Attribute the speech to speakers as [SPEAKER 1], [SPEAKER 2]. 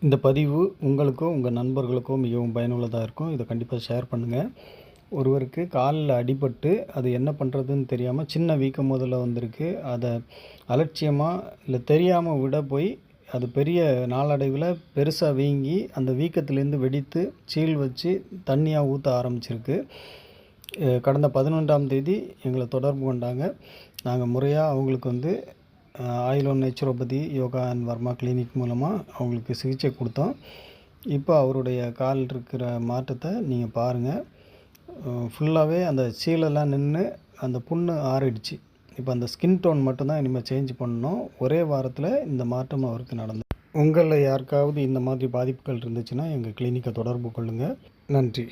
[SPEAKER 1] இந்த பதிவு உங்களுக்கோ உங்கள் நண்பர்களுக்கோ மிகவும் பயனுள்ளதாக இருக்கும். இதை கண்டிப்பாக ஷேர் பண்ணுங்கள். ஒருவருக்கு காலில் அடிபட்டு அது என்ன பண்ணுறதுன்னு தெரியாமல் சின்ன வீக்கம் முதல்ல வந்திருக்கு. அதை அலட்சியமாக இல்லை தெரியாமல் விட போய் அது பெரிய நாளடைவில் பெருசாக வீங்கி அந்த வீக்கத்துலேருந்து வெடித்து சீல் வச்சு தண்ணியாக ஊற்ற ஆரம்பிச்சிருக்கு. கடந்த 11ஆம் தேதி எங்களை தொடர்பு கொண்டாங்க. நாங்கள் முறையாக அவங்களுக்கு ஆயில் ஒன் naturopathy yoga and Varma clinic மூலமாக அவங்களுக்கு சிகிச்சை கொடுத்தோம். இப்போ அவருடைய கால் இருக்கிற மாற்றத்தை நீங்கள் பாருங்கள். ஃபுல்லாகவே அந்த சீலெல்லாம் நின்று அந்த புண்ணு ஆறிடுச்சு. இப்போ அந்த ஸ்கின் டோன் மட்டும்தான் இனிமேல் சேஞ்ச் பண்ணணும். ஒரே வாரத்தில் இந்த மாற்றம் அவருக்கு நடந்தது. உங்களில் யாருக்காவது இந்த மாதிரி பாதிப்புகள் இருந்துச்சுன்னா எங்கள் கிளினிக்கை தொடர்பு கொள்ளுங்கள். நன்றி.